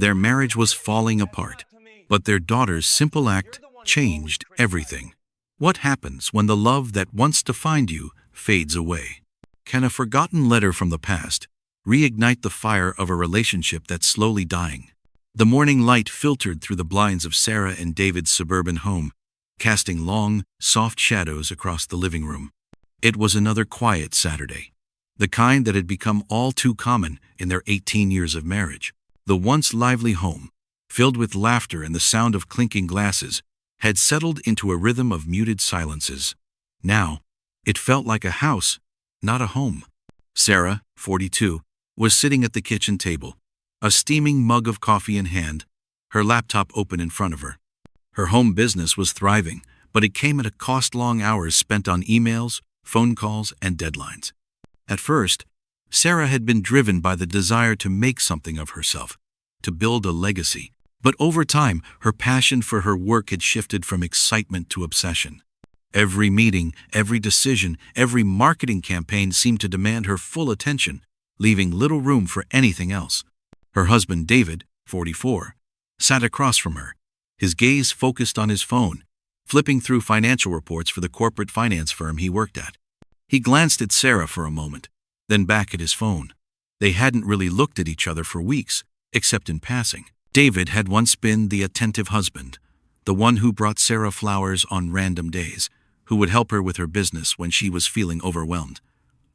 Their marriage was falling apart, but their daughter's simple act changed everything. What happens when the love that once defined you fades away? Can a forgotten letter from the past reignite the fire of a relationship that's slowly dying? The morning light filtered through the blinds of Sarah and David's suburban home, casting long, soft shadows across the living room. It was another quiet Saturday, the kind that had become all too common in their 18 years of marriage. The once lively home, filled with laughter and the sound of clinking glasses, had settled into a rhythm of muted silences. Now, it felt like a house, not a home. Sarah, 42, was sitting at the kitchen table, a steaming mug of coffee in hand, her laptop open in front of her. Her home business was thriving, but it came at a cost: long hours spent on emails, phone calls, and deadlines. At first, Sarah had been driven by the desire to make something of herself, to build a legacy. But over time, her passion for her work had shifted from excitement to obsession. Every meeting, every decision, every marketing campaign seemed to demand her full attention, leaving little room for anything else. Her husband, David, 44, sat across from her, his gaze focused on his phone, flipping through financial reports for the corporate finance firm he worked at. He glanced at Sarah for a moment, then back at his phone. They hadn't really looked at each other for weeks, except in passing. David had once been the attentive husband, the one who brought Sarah flowers on random days, who would help her with her business when she was feeling overwhelmed.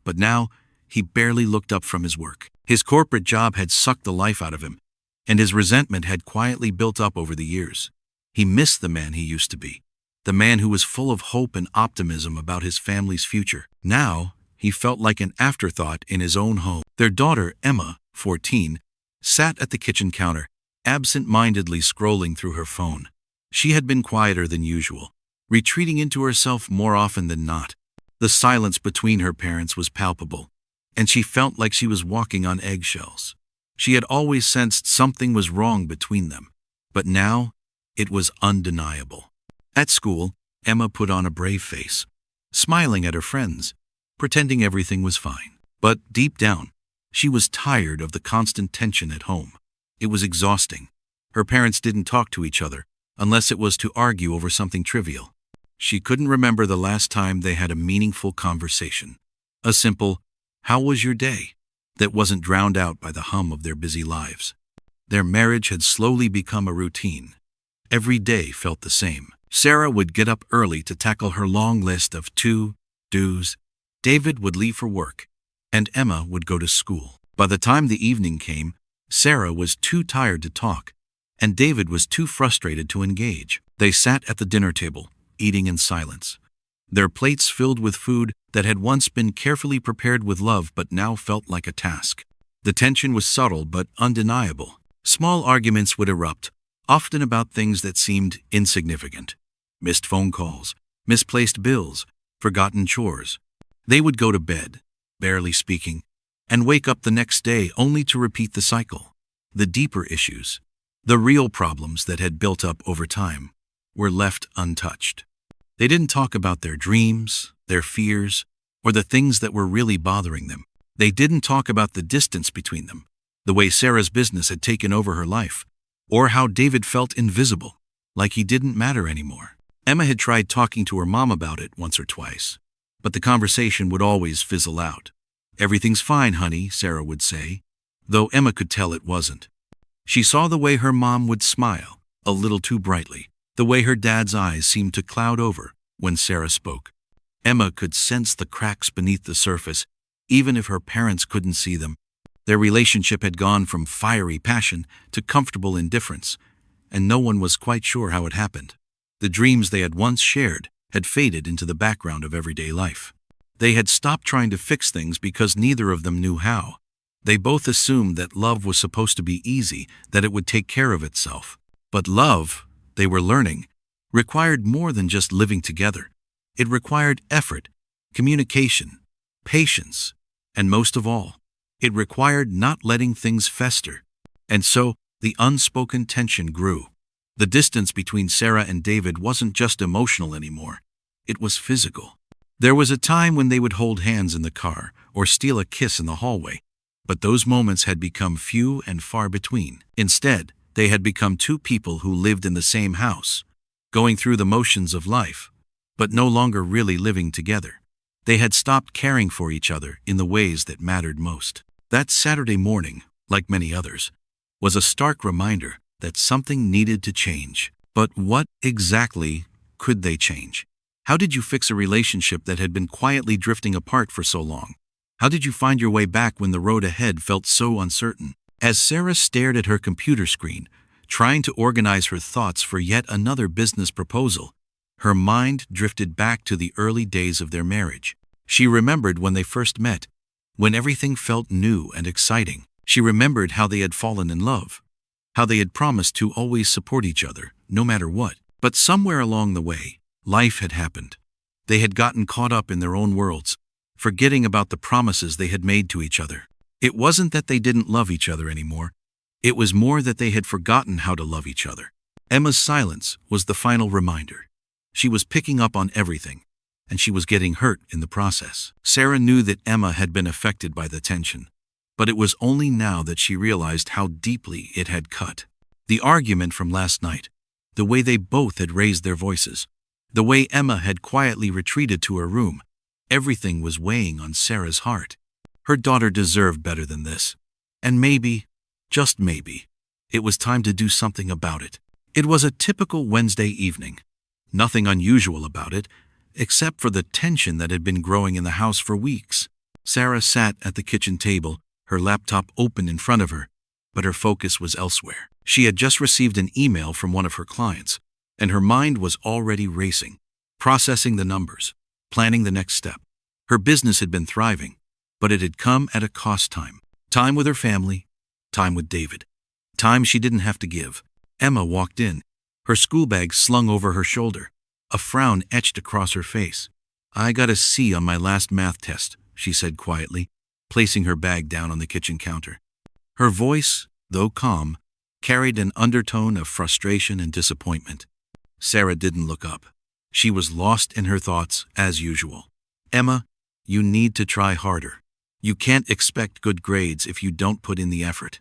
But now, he barely looked up from his work. His corporate job had sucked the life out of him, and his resentment had quietly built up over the years. He missed the man he used to be, the man who was full of hope and optimism about his family's future. Now, he felt like an afterthought in his own home. Their daughter, Emma, 14, sat at the kitchen counter, absent-mindedly scrolling through her phone. She had been quieter than usual, retreating into herself more often than not. The silence between her parents was palpable, and she felt like she was walking on eggshells. She had always sensed something was wrong between them, but now it was undeniable. At school, Emma put on a brave face, smiling at her friends, pretending everything was fine. But deep down, she was tired of the constant tension at home. It was exhausting. Her parents didn't talk to each other, unless it was to argue over something trivial. She couldn't remember the last time they had a meaningful conversation. A simple, "How was your day?" that wasn't drowned out by the hum of their busy lives. Their marriage had slowly become a routine. Every day felt the same. Sarah would get up early to tackle her long list of to-dos. David would leave for work, and Emma would go to school. By the time the evening came, Sarah was too tired to talk, and David was too frustrated to engage. They sat at the dinner table, eating in silence, their plates filled with food that had once been carefully prepared with love but now felt like a task. The tension was subtle but undeniable. Small arguments would erupt, often about things that seemed insignificant. Missed phone calls, misplaced bills, forgotten chores. They would go to bed, barely speaking, and wake up the next day only to repeat the cycle. The deeper issues, the real problems that had built up over time, were left untouched. They didn't talk about their dreams, their fears, or the things that were really bothering them. They didn't talk about the distance between them, the way Sarah's business had taken over her life, or how David felt invisible, like he didn't matter anymore. Emma had tried talking to her mom about it once or twice, but the conversation would always fizzle out. "Everything's fine, honey," Sarah would say, though Emma could tell it wasn't. She saw the way her mom would smile, a little too brightly, the way her dad's eyes seemed to cloud over when Sarah spoke. Emma could sense the cracks beneath the surface, even if her parents couldn't see them. Their relationship had gone from fiery passion to comfortable indifference, and no one was quite sure how it happened. The dreams they had once shared had faded into the background of everyday life. They had stopped trying to fix things because neither of them knew how. They both assumed that love was supposed to be easy, that it would take care of itself. But love, they were learning, required more than just living together. It required effort, communication, patience, and most of all, it required not letting things fester. And so, the unspoken tension grew. The distance between Sarah and David wasn't just emotional anymore. It was physical. There was a time when they would hold hands in the car or steal a kiss in the hallway, But those moments had become few and far between. Instead, they had become two people who lived in the same house, going through the motions of life, but no longer really living together. They had stopped caring for each other in the ways that mattered most. That Saturday morning, like many others, was a stark reminder that something needed to change. But what exactly could they change? How did you fix a relationship that had been quietly drifting apart for so long? How did you find your way back when the road ahead felt so uncertain? As Sarah stared at her computer screen, trying to organize her thoughts for yet another business proposal, her mind drifted back to the early days of their marriage. She remembered when they first met, when everything felt new and exciting. She remembered how they had fallen in love, how they had promised to always support each other, no matter what. But somewhere along the way, life had happened. They had gotten caught up in their own worlds, forgetting about the promises they had made to each other. It wasn't that they didn't love each other anymore. It was more that they had forgotten how to love each other. Emma's silence was the final reminder. She was picking up on everything, and she was getting hurt in the process. Sarah knew that Emma had been affected by the tension, but it was only now that she realized how deeply it had cut. The argument from last night, the way they both had raised their voices, the way Emma had quietly retreated to her room, everything was weighing on Sarah's heart. Her daughter deserved better than this. And maybe, just maybe, it was time to do something about it. It was a typical Wednesday evening. Nothing unusual about it, except for the tension that had been growing in the house for weeks. Sarah sat at the kitchen table, her laptop open in front of her, but her focus was elsewhere. She had just received an email from one of her clients, and her mind was already racing, processing the numbers, planning the next step. Her business had been thriving, but it had come at a cost time. Time with her family, time with David. Time she didn't have to give. Emma walked in, her school bag slung over her shoulder, a frown etched across her face. "I got a C on my last math test," she said quietly, placing her bag down on the kitchen counter. Her voice, though calm, carried an undertone of frustration and disappointment. Sarah didn't look up. She was lost in her thoughts, as usual. "Emma, you need to try harder. You can't expect good grades if you don't put in the effort."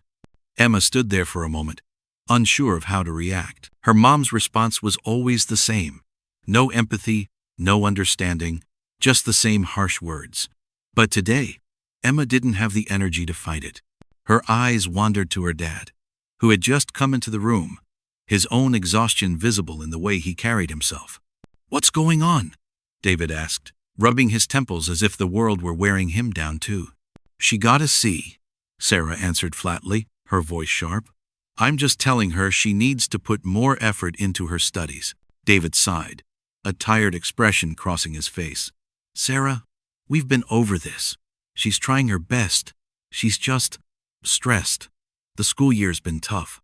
Emma stood there for a moment, unsure of how to react. Her mom's response was always the same. No empathy, no understanding, just the same harsh words. But today, Emma didn't have the energy to fight it. Her eyes wandered to her dad, who had just come into the room, his own exhaustion visible in the way he carried himself. "What's going on?" David asked, rubbing his temples as if the world were wearing him down too. "She got a C," Sarah answered flatly, her voice sharp. "I'm just telling her she needs to put more effort into her studies." David sighed, a tired expression crossing his face. "Sarah, we've been over this. She's trying her best. She's just stressed. The school year's been tough."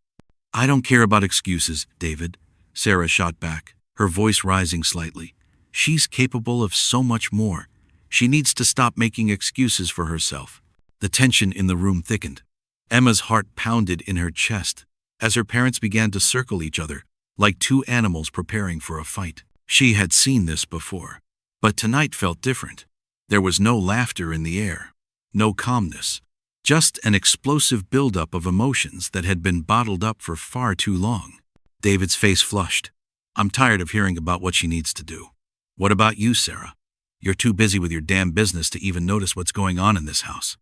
"I don't care about excuses, David," Sarah shot back, her voice rising slightly. "She's capable of so much more. She needs to stop making excuses for herself." The tension in the room thickened. Emma's heart pounded in her chest as her parents began to circle each other like two animals preparing for a fight. She had seen this before, but tonight felt different. There was no laughter in the air, no calmness, just an explosive buildup of emotions that had been bottled up for far too long. David's face flushed. "I'm tired of hearing about what she needs to do. What about you, Sarah? You're too busy with your damn business to even notice what's going on in this house.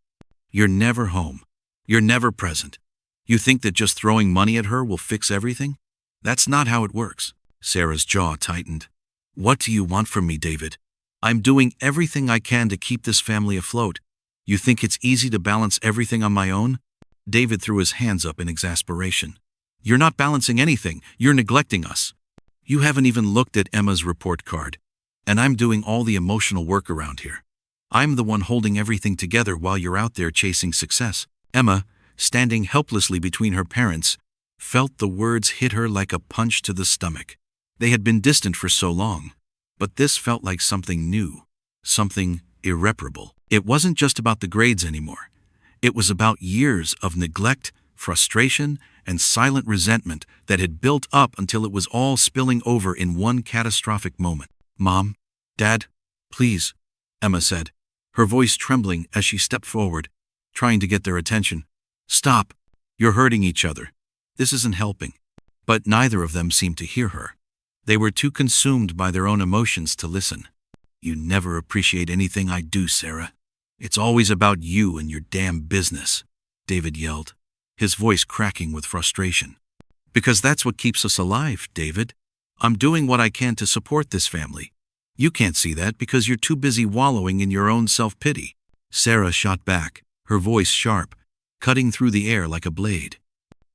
You're never home. You're never present. You think that just throwing money at her will fix everything? That's not how it works." Sarah's jaw tightened. "What do you want from me, David? I'm doing everything I can to keep this family afloat. You think it's easy to balance everything on my own?" David threw his hands up in exasperation. "You're not balancing anything. You're neglecting us. You haven't even looked at Emma's report card. And I'm doing all the emotional work around here. I'm the one holding everything together while you're out there chasing success." Emma, standing helplessly between her parents, felt the words hit her like a punch to the stomach. They had been distant for so long, but this felt like something new, something irreparable. It wasn't just about the grades anymore. It was about years of neglect, frustration, and silent resentment that had built up until it was all spilling over in one catastrophic moment. "Mom, Dad, please," Emma said, her voice trembling as she stepped forward, trying to get their attention. "Stop! You're hurting each other. This isn't helping." But neither of them seemed to hear her. They were too consumed by their own emotions to listen. "You never appreciate anything I do, Sarah. It's always about you and your damn business," David yelled, his voice cracking with frustration. "Because that's what keeps us alive, David. I'm doing what I can to support this family. You can't see that because you're too busy wallowing in your own self-pity." Sarah shot back, her voice sharp, cutting through the air like a blade.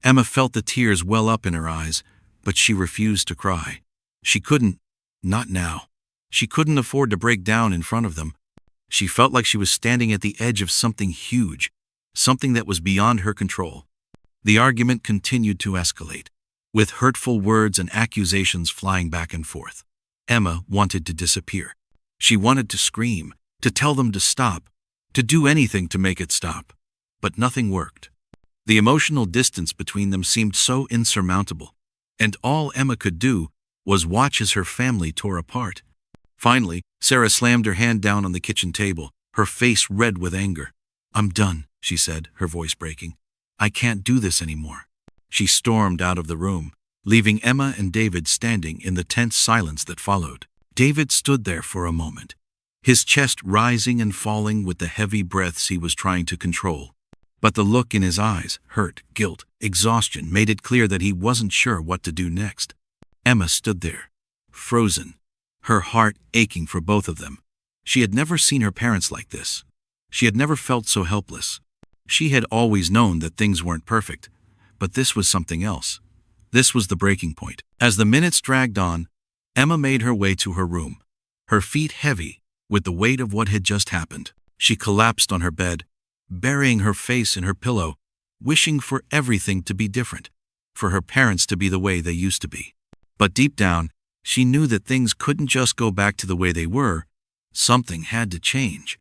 Emma felt the tears well up in her eyes, but she refused to cry. She couldn't, not now. She couldn't afford to break down in front of them. She felt like she was standing at the edge of something huge, something that was beyond her control. The argument continued to escalate, with hurtful words and accusations flying back and forth. Emma wanted to disappear. She wanted to scream, to tell them to stop, to do anything to make it stop. But nothing worked. The emotional distance between them seemed so insurmountable, and all Emma could do was watch as her family tore apart. Finally, Sarah slammed her hand down on the kitchen table, her face red with anger. "I'm done," she said, her voice breaking. "I can't do this anymore." She stormed out of the room, leaving Emma and David standing in the tense silence that followed. David stood there for a moment, his chest rising and falling with the heavy breaths he was trying to control. But the look in his eyes, hurt, guilt, exhaustion, made it clear that he wasn't sure what to do next. Emma stood there, frozen, her heart aching for both of them. She had never seen her parents like this. She had never felt so helpless. She had always known that things weren't perfect, but this was something else. This was the breaking point. As the minutes dragged on, Emma made her way to her room, her feet heavy with the weight of what had just happened. She collapsed on her bed, burying her face in her pillow, wishing for everything to be different, for her parents to be the way they used to be. But deep down, she knew that things couldn't just go back to the way they were. Something had to change,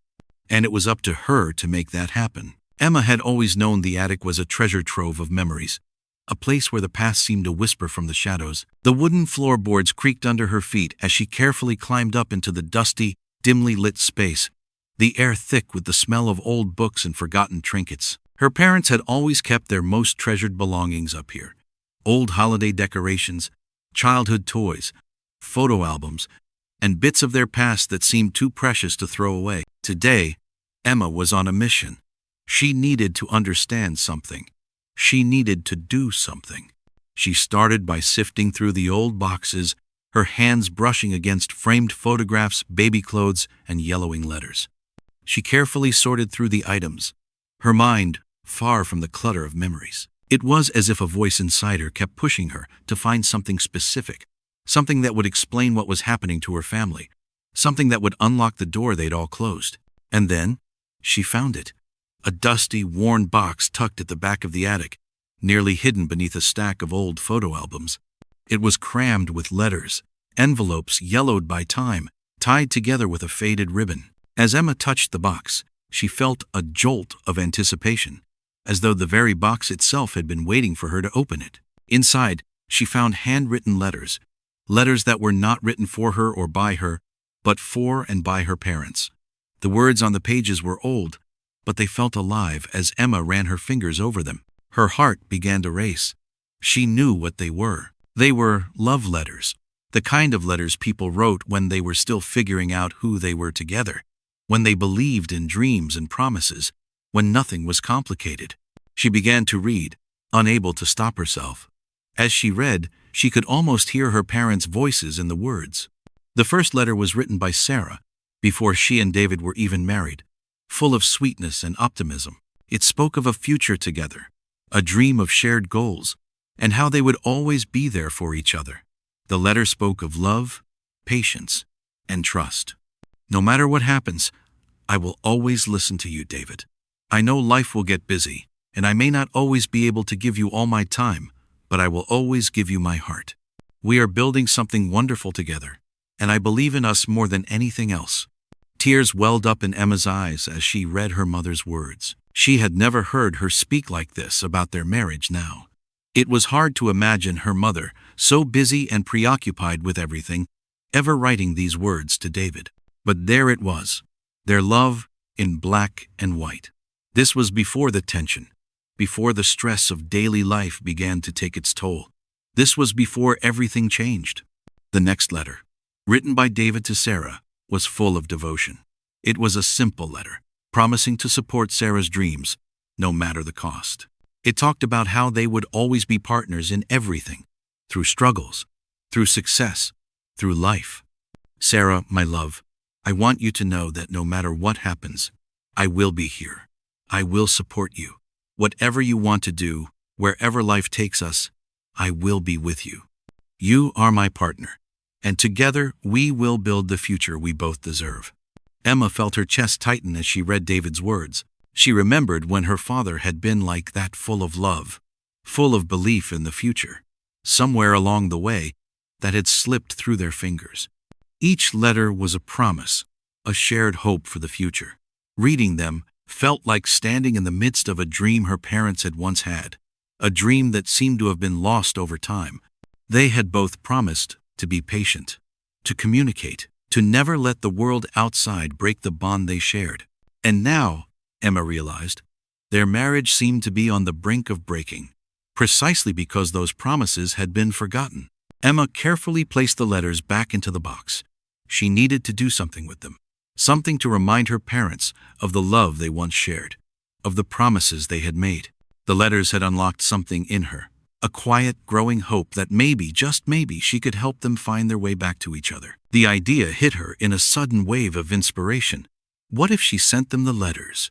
and it was up to her to make that happen. Emma had always known the attic was a treasure trove of memories, a place where the past seemed to whisper from the shadows. The wooden floorboards creaked under her feet as she carefully climbed up into the dusty, dimly lit space, the air thick with the smell of old books and forgotten trinkets. Her parents had always kept their most treasured belongings up here: old holiday decorations, childhood toys, photo albums, and bits of their past that seemed too precious to throw away. Today, Emma was on a mission. She needed to understand something. She needed to do something. She started by sifting through the old boxes, her hands brushing against framed photographs, baby clothes, and yellowing letters. She carefully sorted through the items, her mind far from the clutter of memories. It was as if a voice inside her kept pushing her to find something specific, something that would explain what was happening to her family, something that would unlock the door they'd all closed. And then, she found it. A dusty, worn box tucked at the back of the attic, nearly hidden beneath a stack of old photo albums. It was crammed with letters, envelopes yellowed by time, tied together with a faded ribbon. As Emma touched the box, she felt a jolt of anticipation, as though the very box itself had been waiting for her to open it. Inside, she found handwritten letters, letters that were not written for her or by her, but for and by her parents. The words on the pages were old, but they felt alive as Emma ran her fingers over them. Her heart began to race. She knew what they were. They were love letters, the kind of letters people wrote when they were still figuring out who they were together, when they believed in dreams and promises, when nothing was complicated. She began to read, unable to stop herself. As she read, she could almost hear her parents' voices in the words. The first letter was written by Sarah, before she and David were even married, full of sweetness and optimism. It spoke of a future together, a dream of shared goals, and how they would always be there for each other. The letter spoke of love, patience, and trust. "No matter what happens, I will always listen to you, David. I know life will get busy, and I may not always be able to give you all my time, but I will always give you my heart. We are building something wonderful together, and I believe in us more than anything else." Tears welled up in Emma's eyes as she read her mother's words. She had never heard her speak like this about their marriage now. It was hard to imagine her mother, so busy and preoccupied with everything, ever writing these words to David. But there it was, their love in black and white. This was before the tension, before the stress of daily life began to take its toll. This was before everything changed. The next letter, written by David to Sarah, was full of devotion. It was a simple letter, promising to support Sarah's dreams, no matter the cost. It talked about how they would always be partners in everything, through struggles, through success, through life. Sarah, my love, I want you to know that no matter what happens, I will be here. I will support you. Whatever you want to do, wherever life takes us, I will be with you. You are my partner, and together we will build the future we both deserve. Emma felt her chest tighten as she read David's words. She remembered when her father had been like that, full of love, full of belief in the future. Somewhere along the way, that had slipped through their fingers. Each letter was a promise, a shared hope for the future. Reading them felt like standing in the midst of a dream her parents had once had, a dream that seemed to have been lost over time. They had both promised to be patient, to communicate, to never let the world outside break the bond they shared. And now, Emma realized, their marriage seemed to be on the brink of breaking, precisely because those promises had been forgotten. Emma carefully placed the letters back into the box. She needed to do something with them, something to remind her parents of the love they once shared, of the promises they had made. The letters had unlocked something in her, a quiet, growing hope that maybe, just maybe, she could help them find their way back to each other. The idea hit her in a sudden wave of inspiration. What if she sent them the letters?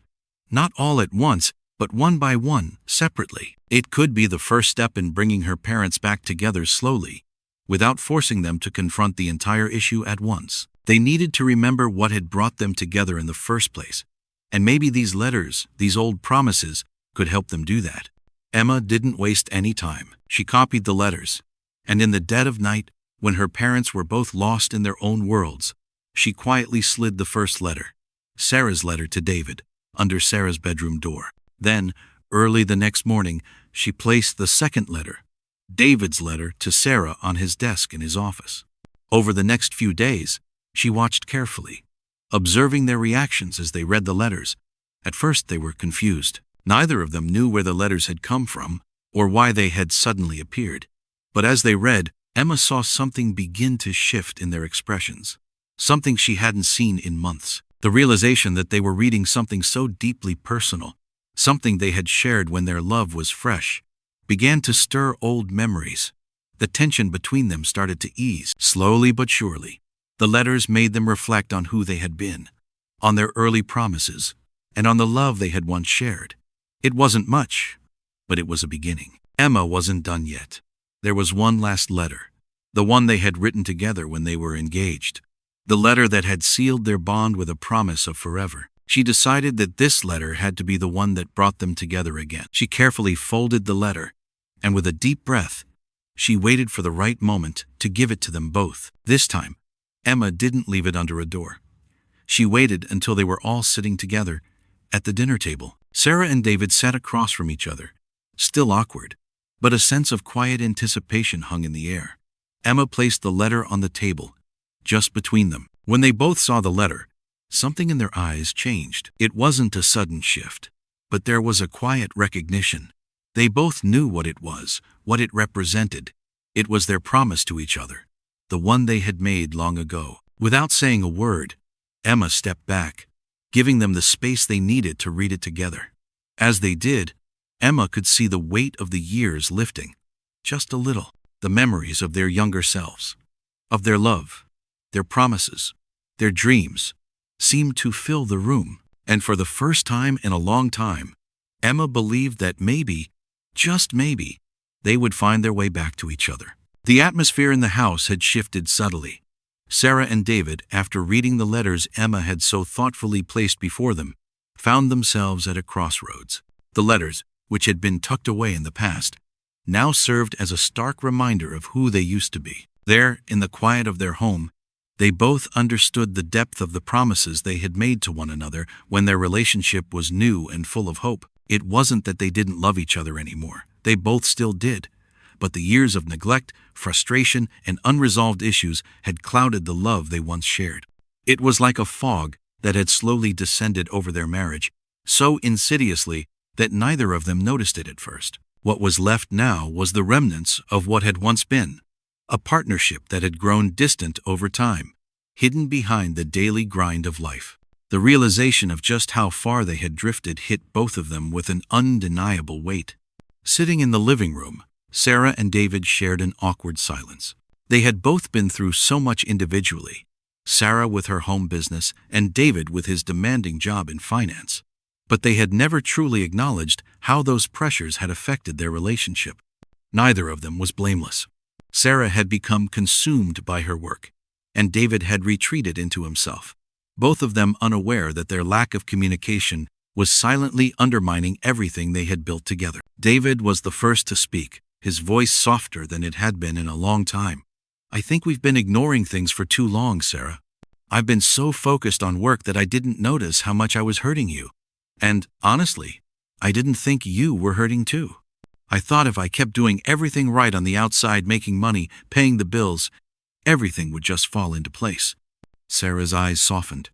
Not all at once, but one by one, separately. It could be the first step in bringing her parents back together slowly, without forcing them to confront the entire issue at once. They needed to remember what had brought them together in the first place, and maybe these letters, these old promises, could help them do that. Emma didn't waste any time. She copied the letters, and in the dead of night, when her parents were both lost in their own worlds, she quietly slid the first letter, Sarah's letter to David, under Sarah's bedroom door. Then, early the next morning, she placed the second letter, David's letter to Sarah, on his desk in his office. Over the next few days, she watched carefully, observing their reactions as they read the letters. At first they were confused. Neither of them knew where the letters had come from or why they had suddenly appeared. But as they read, Emma saw something begin to shift in their expressions, something she hadn't seen in months. The realization that they were reading something so deeply personal, something they had shared when their love was fresh, began to stir old memories. The tension between them started to ease, slowly but surely. The letters made them reflect on who they had been, on their early promises, and on the love they had once shared. It wasn't much, but it was a beginning. Emma wasn't done yet. There was one last letter, the one they had written together when they were engaged, the letter that had sealed their bond with a promise of forever. She decided that this letter had to be the one that brought them together again. She carefully folded the letter, and with a deep breath, she waited for the right moment to give it to them both. This time, Emma didn't leave it under a door. She waited until they were all sitting together at the dinner table. Sarah and David sat across from each other, still awkward, but a sense of quiet anticipation hung in the air. Emma placed the letter on the table, just between them. When they both saw the letter, something in their eyes changed. It wasn't a sudden shift, but there was a quiet recognition. They both knew what it was, what it represented. It was their promise to each other, the one they had made long ago. Without saying a word, Emma stepped back, giving them the space they needed to read it together. As they did, Emma could see the weight of the years lifting, just a little. The memories of their younger selves, of their love, their promises, their dreams, seemed to fill the room. And for the first time in a long time, Emma believed that maybe, just maybe, they would find their way back to each other. The atmosphere in the house had shifted subtly. Sarah and David, after reading the letters Emma had so thoughtfully placed before them, found themselves at a crossroads. The letters, which had been tucked away in the past, now served as a stark reminder of who they used to be. There, in the quiet of their home, they both understood the depth of the promises they had made to one another when their relationship was new and full of hope. It wasn't that they didn't love each other anymore. They both still did. But the years of neglect, frustration, and unresolved issues had clouded the love they once shared. It was like a fog that had slowly descended over their marriage, so insidiously that neither of them noticed it at first. What was left now was the remnants of what had once been, a partnership that had grown distant over time, hidden behind the daily grind of life. The realization of just how far they had drifted hit both of them with an undeniable weight. Sitting in the living room, Sarah and David shared an awkward silence. They had both been through so much individually, Sarah with her home business and David with his demanding job in finance. But they had never truly acknowledged how those pressures had affected their relationship. Neither of them was blameless. Sarah had become consumed by her work, and David had retreated into himself, both of them unaware that their lack of communication was silently undermining everything they had built together. David was the first to speak, his voice softer than it had been in a long time. "I think we've been ignoring things for too long, Sarah. I've been so focused on work that I didn't notice how much I was hurting you. And, honestly, I didn't think you were hurting too. I thought if I kept doing everything right on the outside, making money, paying the bills, everything would just fall into place." Sarah's eyes softened,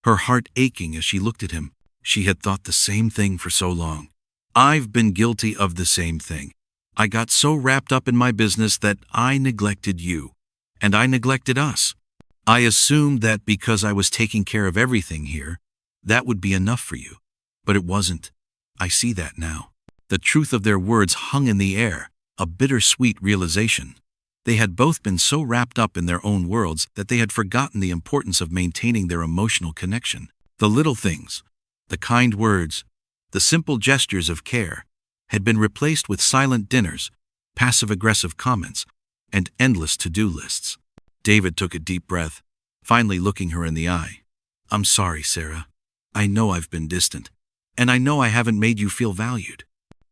her heart aching as she looked at him. She had thought the same thing for so long. "I've been guilty of the same thing. I got so wrapped up in my business that I neglected you, and I neglected us. I assumed that because I was taking care of everything here, that would be enough for you. But it wasn't. I see that now." The truth of their words hung in the air, a bittersweet realization. They had both been so wrapped up in their own worlds that they had forgotten the importance of maintaining their emotional connection. The little things, the kind words, the simple gestures of care, had been replaced with silent dinners, passive-aggressive comments, and endless to-do lists. David took a deep breath, finally looking her in the eye. "I'm sorry, Sarah. I know I've been distant, and I know I haven't made you feel valued.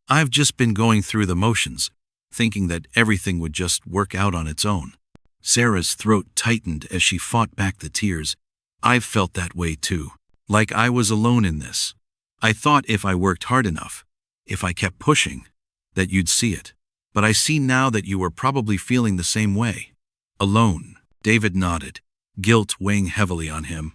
I've just been going through the motions, thinking that everything would just work out on its own." Sarah's throat tightened as she fought back the tears. "I've felt that way too, like I was alone in this. I thought if I worked hard enough, if I kept pushing, that you'd see it. But I see now that you were probably feeling the same way. Alone." David nodded, guilt weighing heavily on him.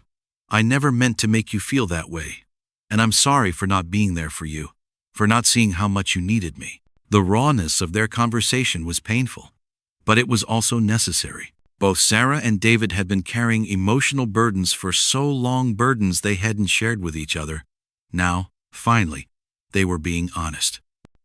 "I never meant to make you feel that way, and I'm sorry for not being there for you, for not seeing how much you needed me." The rawness of their conversation was painful, but it was also necessary. Both Sarah and David had been carrying emotional burdens for so long, burdens they hadn't shared with each other. Now, finally, they were being honest.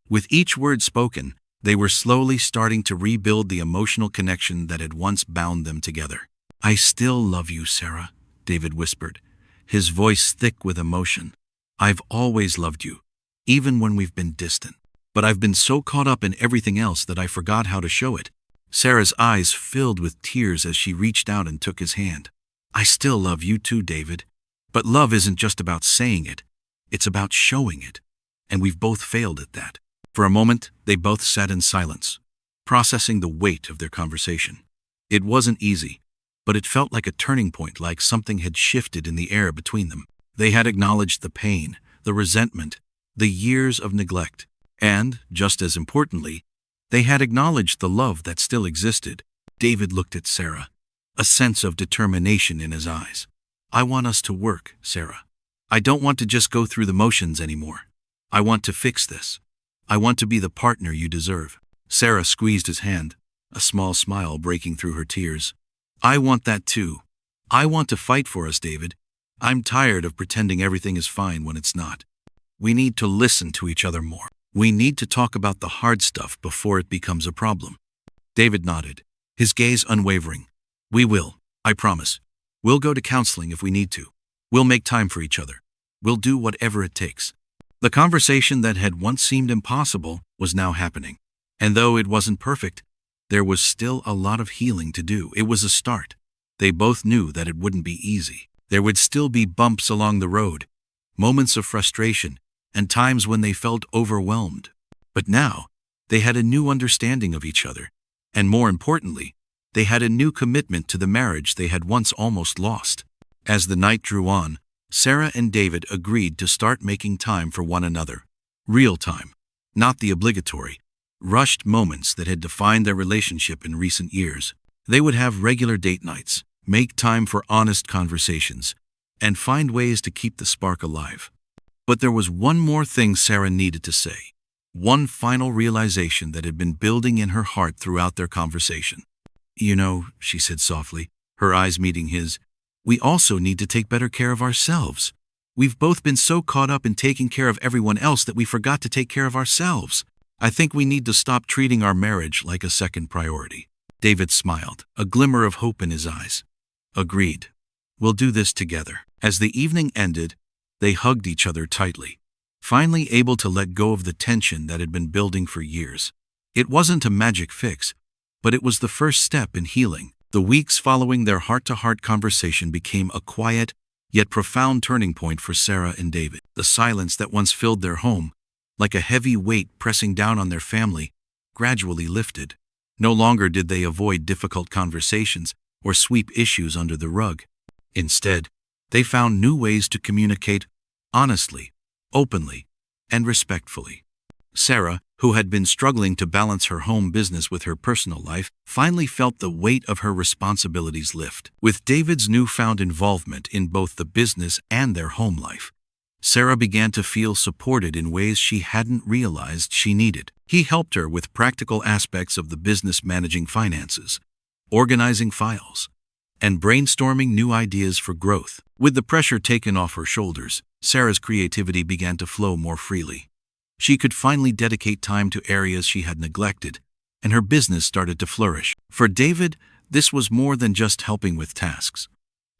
With each word spoken, they were slowly starting to rebuild the emotional connection that had once bound them together. "I still love you, Sarah," David whispered, his voice thick with emotion. "I've always loved you, even when we've been distant. But I've been so caught up in everything else that I forgot how to show it." Sarah's eyes filled with tears as she reached out and took his hand. "I still love you too, David. But love isn't just about saying it. It's about showing it. And we've both failed at that." For a moment, they both sat in silence, processing the weight of their conversation. It wasn't easy, but it felt like a turning point, like something had shifted in the air between them. They had acknowledged the pain, the resentment, the years of neglect, and, just as importantly, they had acknowledged the love that still existed. David looked at Sarah, a sense of determination in his eyes. "I want us to work, Sarah. I don't want to just go through the motions anymore. I want to fix this. I want to be the partner you deserve." Sarah squeezed his hand, a small smile breaking through her tears. "I want that too. I want to fight for us, David. I'm tired of pretending everything is fine when it's not. We need to listen to each other more. We need to talk about the hard stuff before it becomes a problem." David nodded, his gaze unwavering. "We will, I promise. We'll go to counseling if we need to. We'll make time for each other. We'll do whatever it takes." The conversation that had once seemed impossible was now happening. And though it wasn't perfect, there was still a lot of healing to do. It was a start. They both knew that it wouldn't be easy. There would still be bumps along the road, moments of frustration, and times when they felt overwhelmed. But now, they had a new understanding of each other, and more importantly, they had a new commitment to the marriage they had once almost lost. As the night drew on, Sarah and David agreed to start making time for one another. Real time, not the obligatory, rushed moments that had defined their relationship in recent years. They would have regular date nights, make time for honest conversations, and find ways to keep the spark alive. But there was one more thing Sarah needed to say. One final realization that had been building in her heart throughout their conversation. "You know," she said softly, her eyes meeting his, "we also need to take better care of ourselves. We've both been so caught up in taking care of everyone else that we forgot to take care of ourselves. I think we need to stop treating our marriage like a second priority." David smiled, a glimmer of hope in his eyes. "Agreed. We'll do this together." As the evening ended, they hugged each other tightly, finally able to let go of the tension that had been building for years. It wasn't a magic fix, but it was the first step in healing. The weeks following their heart-to-heart conversation became a quiet, yet profound turning point for Sarah and David. The silence that once filled their home, like a heavy weight pressing down on their family, gradually lifted. No longer did they avoid difficult conversations or sweep issues under the rug. Instead, they found new ways to communicate honestly, openly, and respectfully. Sarah, who had been struggling to balance her home business with her personal life, finally felt the weight of her responsibilities lift. With David's newfound involvement in both the business and their home life, Sarah began to feel supported in ways she hadn't realized she needed. He helped her with practical aspects of the business, managing finances, organizing files, and brainstorming new ideas for growth. With the pressure taken off her shoulders, Sarah's creativity began to flow more freely. She could finally dedicate time to areas she had neglected, and her business started to flourish. For David, this was more than just helping with tasks.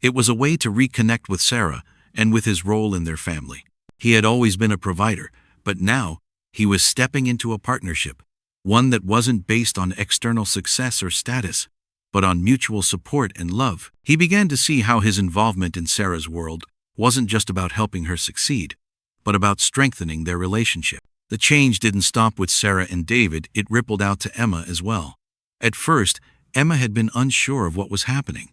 It was a way to reconnect with Sarah and with his role in their family. He had always been a provider, but now he was stepping into a partnership, one that wasn't based on external success or status, but on mutual support and love. He began to see how his involvement in Sarah's world wasn't just about helping her succeed, but about strengthening their relationship. The change didn't stop with Sarah and David, it rippled out to Emma as well. At first, Emma had been unsure of what was happening.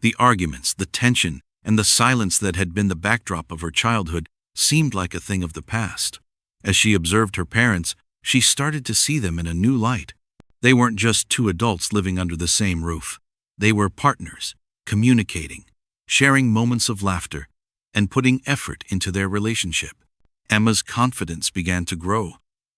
The arguments, the tension, and the silence that had been the backdrop of her childhood seemed like a thing of the past. As she observed her parents, she started to see them in a new light. They weren't just two adults living under the same roof. They were partners, communicating, sharing moments of laughter, and putting effort into their relationship. Emma's confidence began to grow.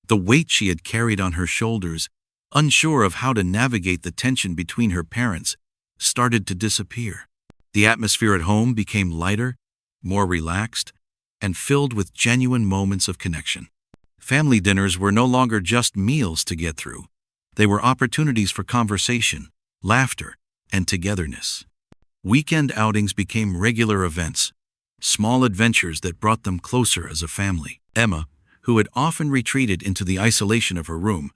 The weight she had carried on her shoulders, unsure of how to navigate the tension between her parents, started to disappear. The atmosphere at home became lighter, more relaxed, and filled with genuine moments of connection. Family dinners were no longer just meals to get through. They were opportunities for conversation, laughter, and togetherness. Weekend outings became regular events, small adventures that brought them closer as a family. Emma, who had often retreated into the isolation of her room,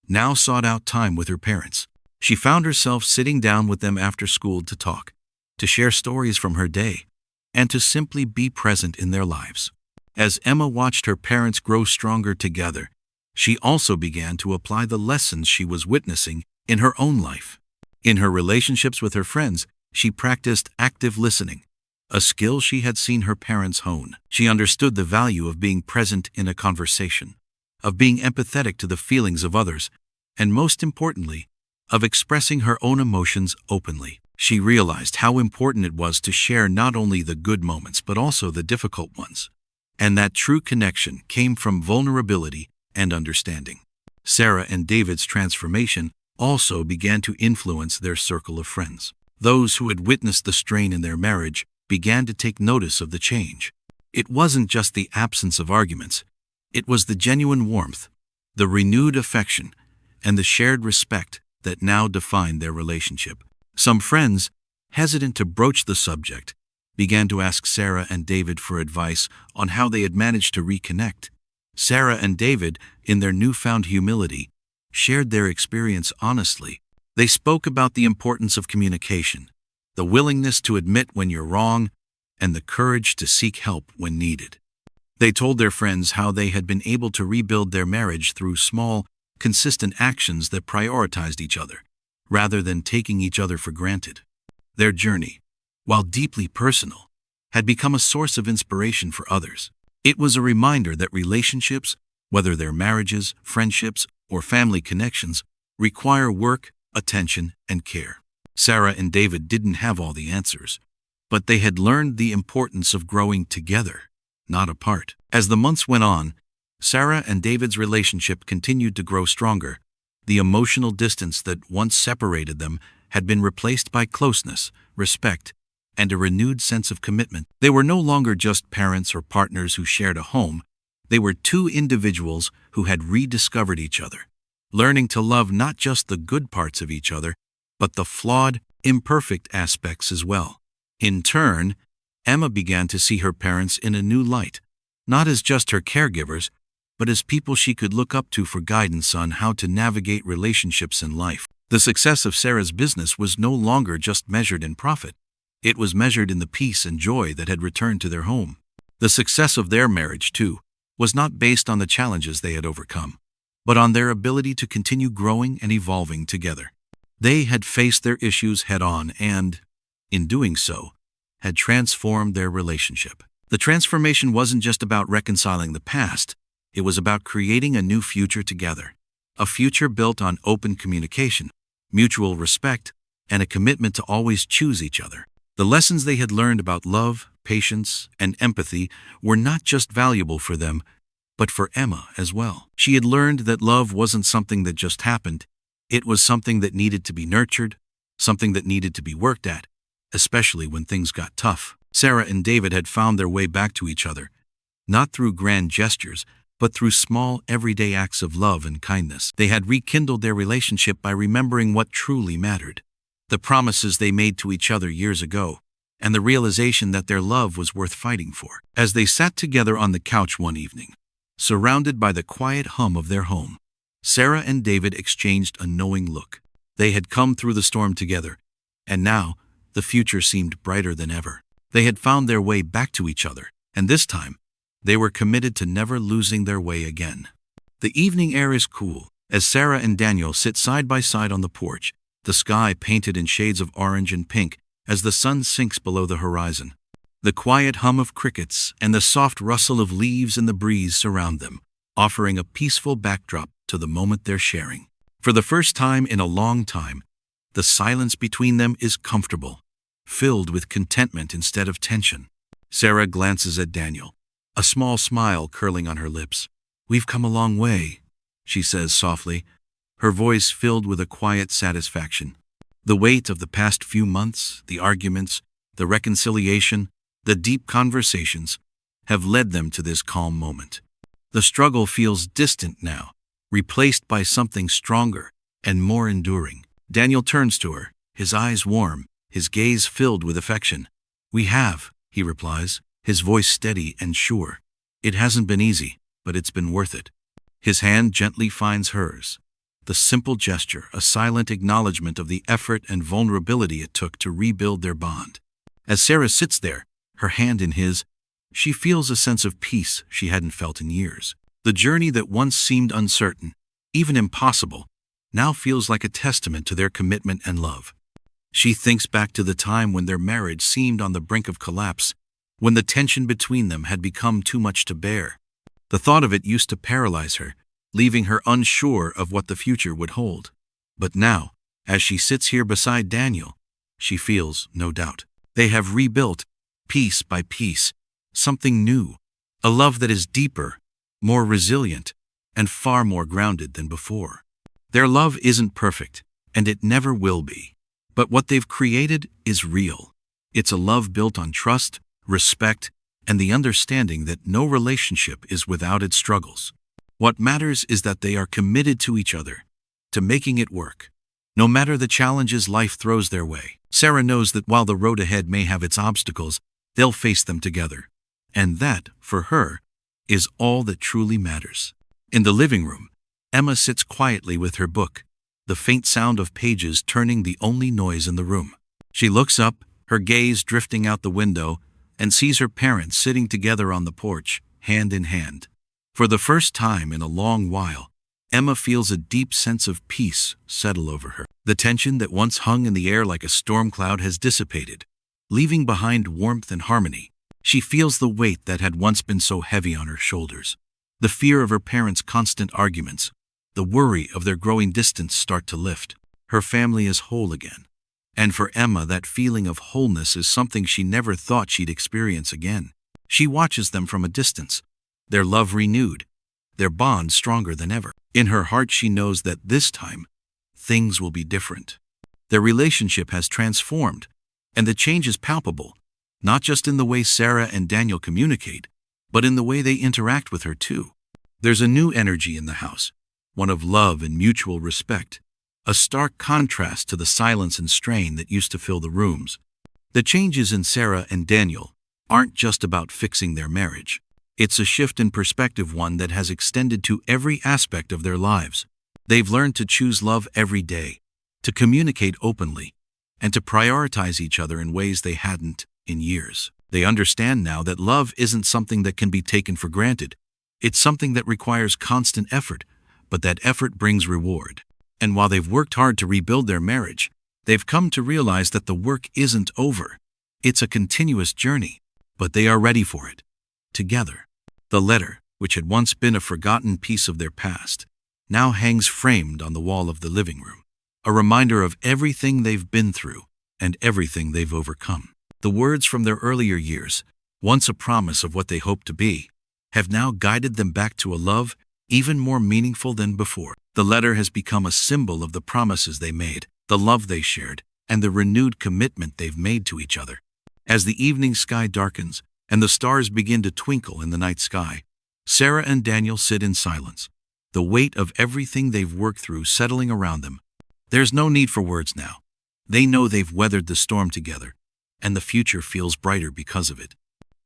now sought out time with her parents. She found herself sitting down with them after school to talk, to share stories from her day, and to simply be present in their lives. As Emma watched her parents grow stronger together, she also began to apply the lessons she was witnessing in her own life. In her relationships with her friends, she practiced active listening, a skill she had seen her parents hone. She understood the value of being present in a conversation, of being empathetic to the feelings of others, and most importantly, of expressing her own emotions openly. She realized how important it was to share not only the good moments but also the difficult ones, and that true connection came from vulnerability and understanding. Sarah and David's transformation also began to influence their circle of friends. Those who had witnessed the strain in their marriage began to take notice of the change. It wasn't just the absence of arguments, it was the genuine warmth, the renewed affection, and the shared respect that now defined their relationship. Some friends, hesitant to broach the subject, began to ask Sarah and David for advice on how they had managed to reconnect. Sarah and David, in their newfound humility, shared their experience honestly. They spoke about the importance of communication, the willingness to admit when you're wrong, and the courage to seek help when needed. They told their friends how they had been able to rebuild their marriage through small, consistent actions that prioritized each other, rather than taking each other for granted. Their journey, while deeply personal, had become a source of inspiration for others. It was a reminder that relationships, whether they're marriages, friendships, or family connections, require work, attention, and care. Sarah and David didn't have all the answers, but they had learned the importance of growing together, not apart. As the months went on, Sarah and David's relationship continued to grow stronger. The emotional distance that once separated them had been replaced by closeness, respect, and a renewed sense of commitment. They were no longer just parents or partners who shared a home. They were two individuals who had rediscovered each other, learning to love not just the good parts of each other, but the flawed, imperfect aspects as well. In turn, Emma began to see her parents in a new light, not as just her caregivers, but as people she could look up to for guidance on how to navigate relationships in life. The success of Sarah's business was no longer just measured in profit. It was measured in the peace and joy that had returned to their home. The success of their marriage, too, was not based on the challenges they had overcome, but on their ability to continue growing and evolving together. They had faced their issues head-on and, in doing so, had transformed their relationship. The transformation wasn't just about reconciling the past, it was about creating a new future together. A future built on open communication, mutual respect, and a commitment to always choose each other. The lessons they had learned about love, patience, and empathy were not just valuable for them, but for Emma as well. She had learned that love wasn't something that just happened. It was something that needed to be nurtured, something that needed to be worked at, especially when things got tough. Sarah and David had found their way back to each other, not through grand gestures, but through small, everyday acts of love and kindness. They had rekindled their relationship by remembering what truly mattered, the promises they made to each other years ago, and the realization that their love was worth fighting for. As they sat together on the couch one evening, surrounded by the quiet hum of their home, Sarah and David exchanged a knowing look. They had come through the storm together, and now the future seemed brighter than ever. They had found their way back to each other, and this time, they were committed to never losing their way again. The evening air is cool. As Sarah and Daniel sit side by side on the porch, the sky painted in shades of orange and pink as the sun sinks below the horizon. The quiet hum of crickets and the soft rustle of leaves in the breeze surround them, offering a peaceful backdrop to the moment they're sharing. For the first time in a long time, the silence between them is comfortable, filled with contentment instead of tension. Sarah glances at Daniel, a small smile curling on her lips. "We've come a long way," she says softly, her voice filled with a quiet satisfaction. The weight of the past few months, the arguments, the reconciliation, the deep conversations, have led them to this calm moment. The struggle feels distant now, replaced by something stronger and more enduring. Daniel turns to her, his eyes warm, his gaze filled with affection. "We have," he replies, his voice steady and sure. "It hasn't been easy, but it's been worth it." His hand gently finds hers. The simple gesture, a silent acknowledgement of the effort and vulnerability it took to rebuild their bond. As Sarah sits there, her hand in his, she feels a sense of peace she hadn't felt in years. The journey that once seemed uncertain, even impossible, now feels like a testament to their commitment and love. She thinks back to the time when their marriage seemed on the brink of collapse, when the tension between them had become too much to bear. The thought of it used to paralyze her, leaving her unsure of what the future would hold. But now, as she sits here beside Daniel, she feels no doubt. They have rebuilt, piece by piece, something new, a love that is deeper, more resilient, and far more grounded than before. Their love isn't perfect, and it never will be. But what they've created is real. It's a love built on trust, respect, and the understanding that no relationship is without its struggles. What matters is that they are committed to each other, to making it work, no matter the challenges life throws their way. Sarah knows that while the road ahead may have its obstacles, they'll face them together. And that, for her, is all that truly matters. In the living room, Emma sits quietly with her book, the faint sound of pages turning the only noise in the room. She looks up, her gaze drifting out the window, and sees her parents sitting together on the porch, hand in hand. For the first time in a long while, Emma feels a deep sense of peace settle over her. The tension that once hung in the air like a storm cloud has dissipated, leaving behind warmth and harmony. She feels the weight that had once been so heavy on her shoulders. The fear of her parents' constant arguments, the worry of their growing distance start to lift. Her family is whole again. And for Emma, that feeling of wholeness is something she never thought she'd experience again. She watches them from a distance, their love renewed, their bond stronger than ever. In her heart she knows that this time, things will be different. Their relationship has transformed, and the change is palpable, not just in the way Sarah and Daniel communicate, but in the way they interact with her too. There's a new energy in the house, one of love and mutual respect, a stark contrast to the silence and strain that used to fill the rooms. The changes in Sarah and Daniel aren't just about fixing their marriage. It's a shift in perspective, one that has extended to every aspect of their lives. They've learned to choose love every day, to communicate openly, and to prioritize each other in ways they hadn't in years. They understand now that love isn't something that can be taken for granted. It's something that requires constant effort, but that effort brings reward. And while they've worked hard to rebuild their marriage, they've come to realize that the work isn't over. It's a continuous journey, but they are ready for it. Together. The letter, which had once been a forgotten piece of their past, now hangs framed on the wall of the living room, a reminder of everything they've been through and everything they've overcome. The words from their earlier years, once a promise of what they hoped to be, have now guided them back to a love even more meaningful than before. The letter has become a symbol of the promises they made, the love they shared, and the renewed commitment they've made to each other. As the evening sky darkens and the stars begin to twinkle in the night sky, Sarah and Daniel sit in silence, the weight of everything they've worked through settling around them. There's no need for words now. They know they've weathered the storm together, and the future feels brighter because of it.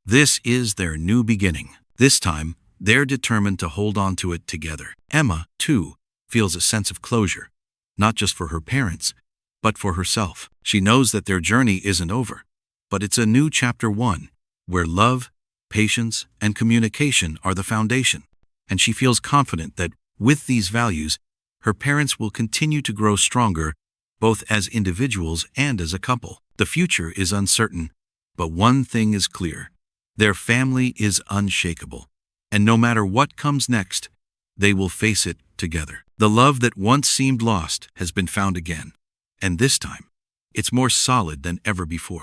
This is their new beginning. This time, they're determined to hold on to it together. Emma, too, feels a sense of closure, not just for her parents, but for herself. She knows that their journey isn't over, but it's a new chapter one, where love, patience, and communication are the foundation. And she feels confident that, with these values, her parents will continue to grow stronger, both as individuals and as a couple. The future is uncertain, but one thing is clear. Their family is unshakable, and no matter what comes next, they will face it together. The love that once seemed lost has been found again, and this time, it's more solid than ever before.